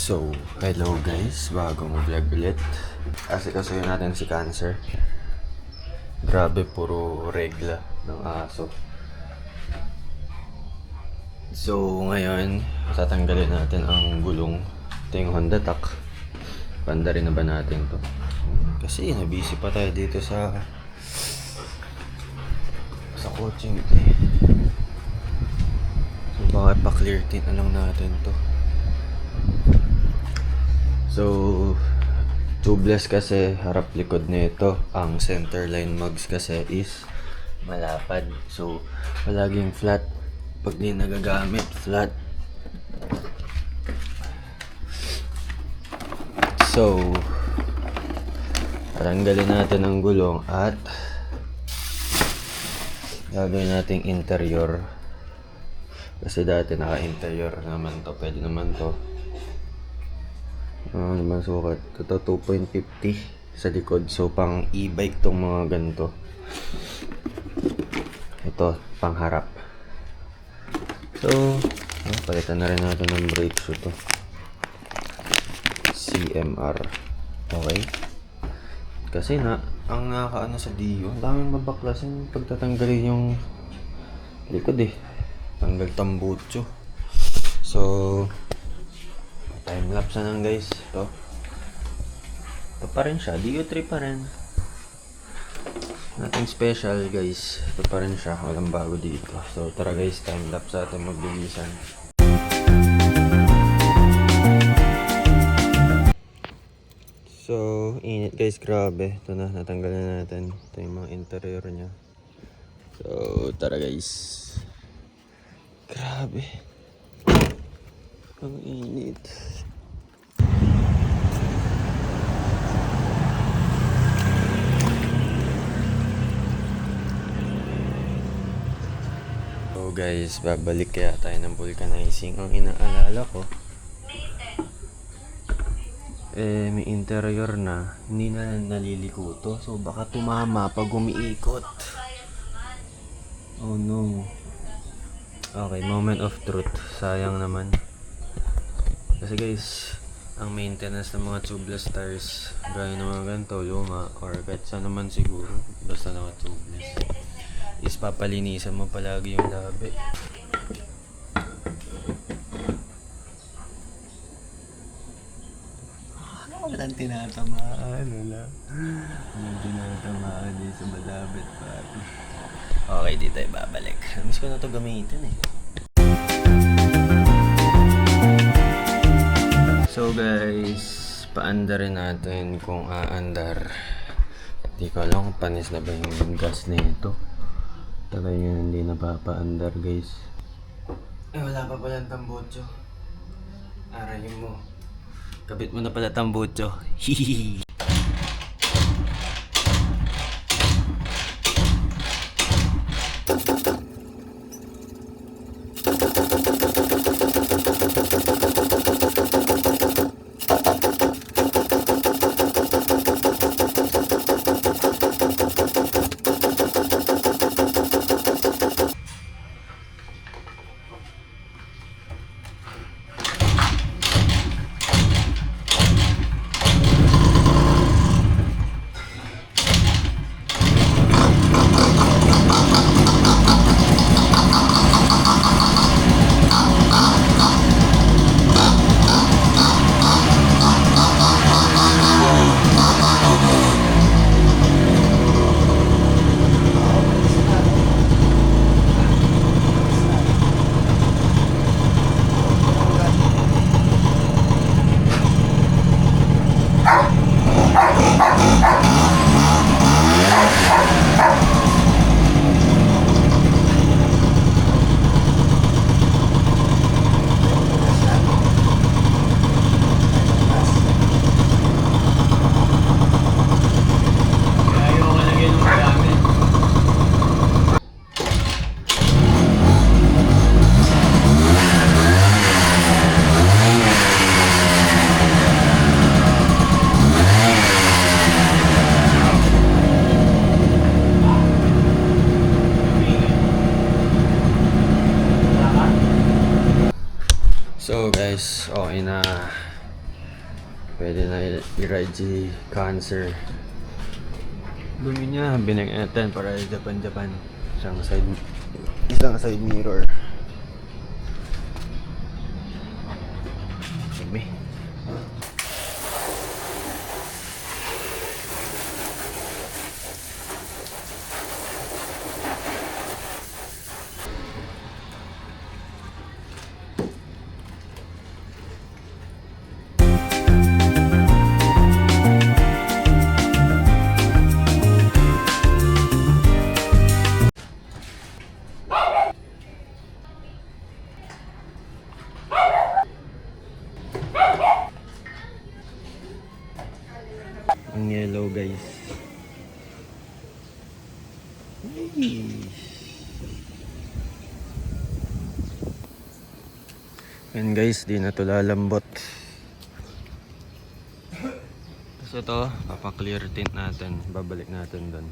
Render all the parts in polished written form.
So, hello guys, bagong vlog ulit. Asikasuhin natin si Cancer. Grabe, puro regla ng aso. So, ngayon, tatanggalin natin ang gulong. Ito yung Honda Tac. Panda rin na ba natin to? Kasi nabisi pa tayo dito sa coaching eh. So, baka pa-clear tint na lang natin to. So, tubeless kasi harap likod nito. Ang center line mugs kasi is malapad. So, palaging flat. Pag di nagagamit, flat. So, tanggalin natin ang gulong at gagawin nating interior. Kasi dati naka-interior naman to. Pwede naman to. Ano naman sukat? Ito 2.50 sa likod. So pang e-bike tong mga ganito. Ito pang harap. So palitan na rin natin ng brake shoe to. CMR. Okay. Kasi ang nakakaano sa Dio, ang daming mabaklasin pagtatanggalin yung likod eh. Tanggal tambucho. So time lapse na lang guys. Ito pa rin siya. DO3 pa rin. Nothing special guys. Ito pa rin siya. Walang bago dito. So tara guys, time lapse natin magbilisan. So init guys, grabe. Ito na, natanggal na natin. Ito yung mga interior nya. So tara guys. Grabe. Ang init. So guys, babalik kaya tayo ng vulcanizing. Ang inaalala ko, may interior na, hindi na naliliko to. So baka tumama pag umiikot. Oh no. Okay, moment of truth. Sayang naman. Kasi guys, ang maintenance ng mga tubeless tires, gaya ng mga ganito, luma, or kahit saan naman siguro, basta naka tubeless, is papalinisan mo palagi yung labi. Walang tinatamaan, wala. Walang tinatamaan dito sa malapit pa. Okay, di tayo babalik. Miss ko na to gamitin eh. So guys, paandarin natin kung aandar. Hindi ko alam kung panis na ba yung gas na ito. Talaga yun, hindi na papaandar guys. Wala pa pala tambutso. Arayin mo. Kabit mo na pala tambutso. Hihihi. Pwede na i-ride si Cancer. Dumi niya, binag natin para Japan. Isang side mirror. Dumi. Ang yellow guys. And guys, di na to lalambot. Tapos ito, papa-clear tint natin. Babalik natin doon.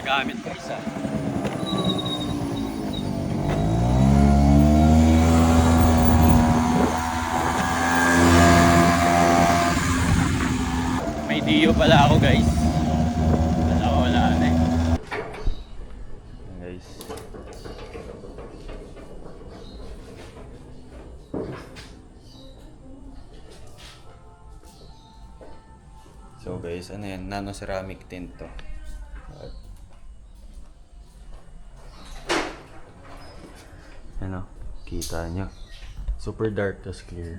Gamit ko isa. May Dio pala ako guys. Wala na eh. Guys. So guys, ano yan? Nano ceramic tint to. Ano, kita nyo. Super dark tas clear.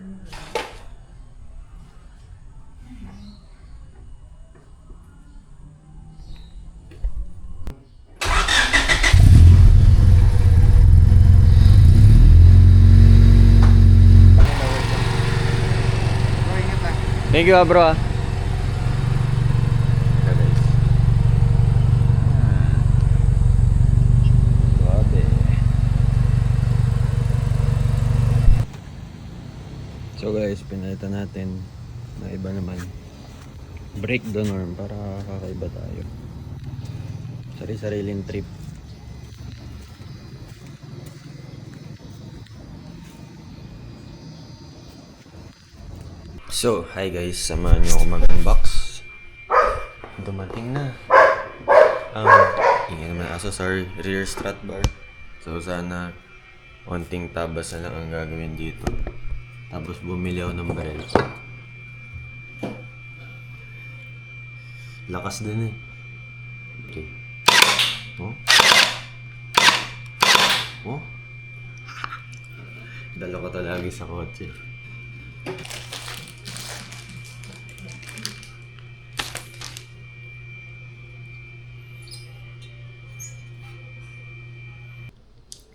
Thank you bro. So guys, pinalitan natin na iba naman. Break the norm para kakaiba tayo. Sari-sariling trip. So, hi guys, samahan nyo ako mag-unbox. Dumating na. Ingay naman aso, sorry, rear strut bar. So sana onting tabas na lang ang gagawin dito. Tapos bumili ako ng barrel. Lakas din eh. Okay. Oh. Oh. Dala ko talaga sa kotse.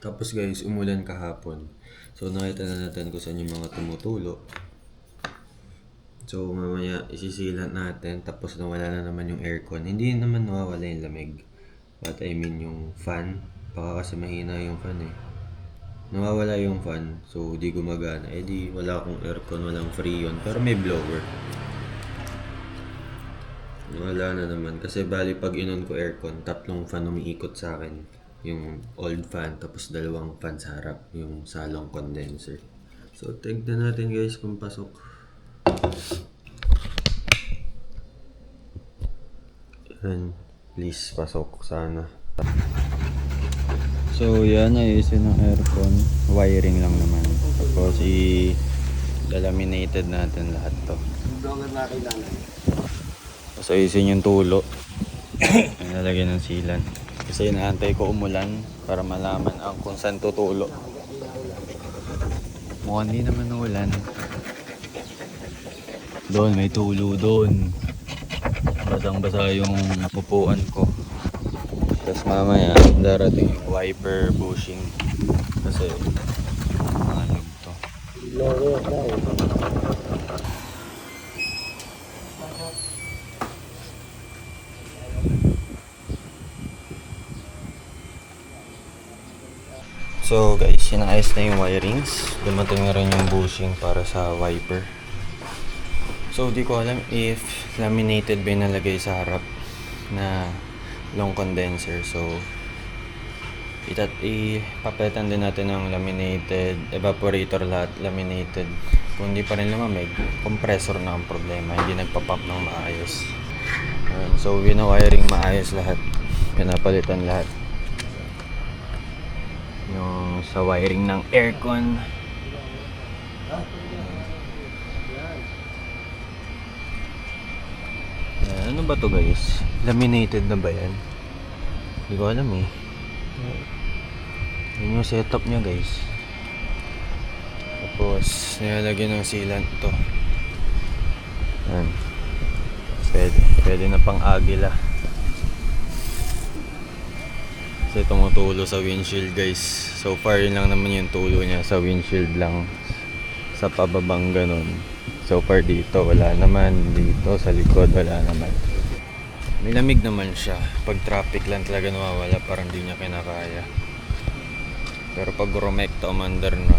Tapos guys, umulan kahapon. So nakita na natin kung saan yung mga tumutulo. So mamaya isisilat natin, tapos nawala na naman yung aircon. Hindi naman nawawala yung lamig. But I mean yung fan. Baka kasi mahina yung fan eh. Nawawala yung fan, so di gumagana. Eh di wala akong aircon, walang freon. Pero may blower. Wala na naman. Kasi bali pag inon ko aircon, tatlong fan umiikot sa akin. Yung old fan, tapos dalawang fan sa harap, yung salong condenser. So tignan natin guys kung pasok. Yan, please pasok sana. So yan, ayusin ng aircon. Wiring lang naman. Tapos i-laminated natin lahat to. Tapos ayusin yung tulo. Nalagyan ng sealant. Kasi inaantay ko umulan para malaman ang kung saan tutulo. Mukhang hindi naman ulan. Doon, may tulo doon. Basang-basa yung upuan ko. Tapos mamaya, darating yung wiper bushing. Kasi, manog to. So guys, sinayos na yung wirings. Dumating na rin yung bushing para sa wiper. So di ko alam if laminated ba yung nalagay sa harap na long condenser. So ipapalitan din natin ng laminated, evaporator lahat laminated. Kung hindi pa rin lumamig, compressor na ang problema, hindi nagpa-pop ng maayos. So wina-wiring maayos lahat, pinapalitan lahat. Yung sa wiring ng aircon, ano ba to guys? Laminated na ba yan? Hindi ko alam eh. Yun yung setup niya guys. Tapos nilalagyan ng sealant to. Yan. Pwede na pang agila. Kasi tumutulo sa windshield guys. So far yun lang naman yung tulo niya, sa windshield lang. Sa pababang ganun. So far dito wala naman. Dito sa likod wala naman. May lamig naman siya. Pag traffic lang talaga nawawala, parang di niya kinakaya. Pero pag rumekta umandar na.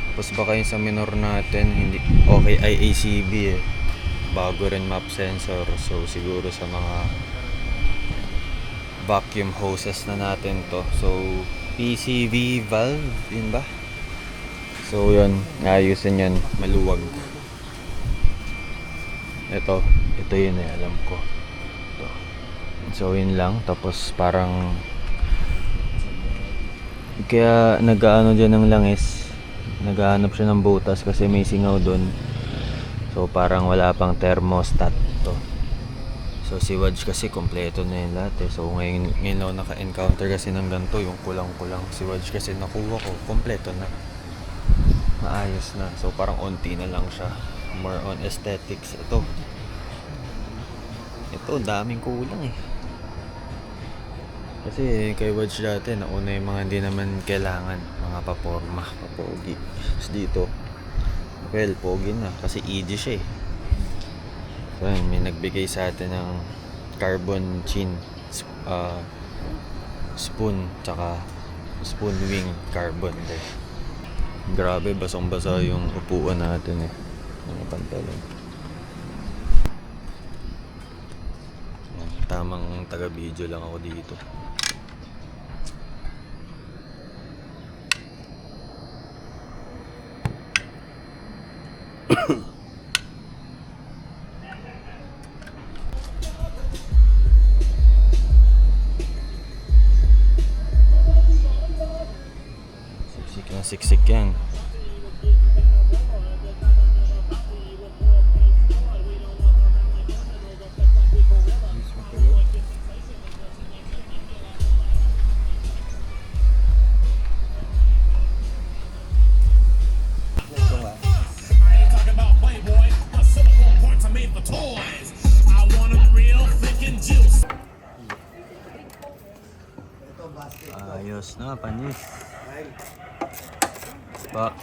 Tapos baka yung sa minor natin hindi okay, IACB eh. Bago rin map sensor. So siguro sa mga vacuum hoses na natin to. So PCV valve, yun ba? So yun, ayusin yun, maluwag. Ito yun eh, alam ko. Ito. So yun lang, tapos parang kaya nag-aano dyan ng langis, naghahanap siya ng butas kasi may singaw dun. So parang wala pang thermostat to. So si Wadge kasi kompleto na yun lahat eh. So ngayon ako naka-encounter kasi ng ganito, yung kulang-kulang. Si Wadge kasi nakuha ko, kompleto na, maayos na. So parang onti na lang siya, more on aesthetics. Ito daming kulang eh. Kasi kay Wadge dati nauna yung mga hindi naman kailangan, mga paporma, papogi. Tapos dito, well, pogi na kasi easy siya eh. So may nagbigay sa atin ng carbon chin spoon, tsaka spoon wing carbon din. Grabe, basang-basa yung upuan natin eh, mga pantalon. Tamang taga-video lang ako dito. Siksik yan. Ayos na, panis. Pa.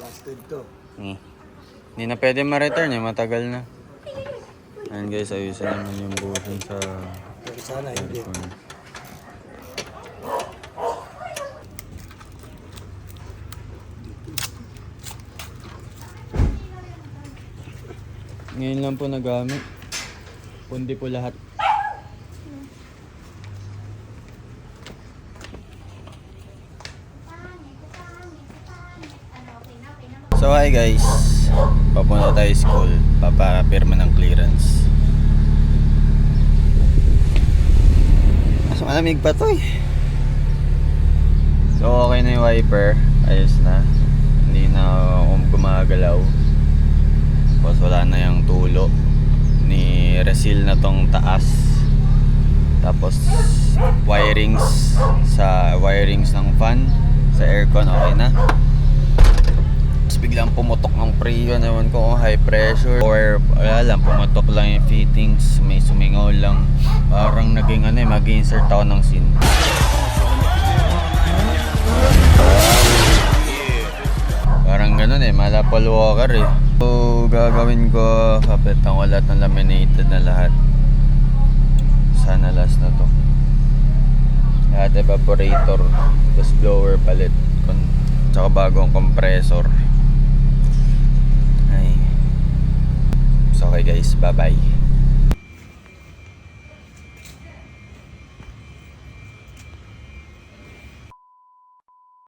Busted to. Hindi na pwede ma-return eh, matagal na. Ayan guys, ayusin naman yung bushing sa Pero sana hindi. aircon. Ngayon lang po nagamit. Pundi po lahat. So hi guys, papunta tayo school, papapirma ng clearance. Mas malamig pa to eh. So okay na yung wiper, ayos na, hindi na gumagalaw. Tapos wala na yung tulo, ni reseal na tong taas. Tapos wirings ng fan sa aircon okay na. Biglang pumutok ng preyon, ewan ko kung high pressure or wala lang, pumutok lang yung fittings, may sumingaw lang, parang naging mag-insert ako ng SIN. Parang ganun eh, malapal walker eh. So gagawin ko, kapitan ko lahat ng laminated na lahat. Sana last na to. Lahat evaporator, tapos blower palit, tsaka bagong compressor. Ay. So okay guys, bye bye.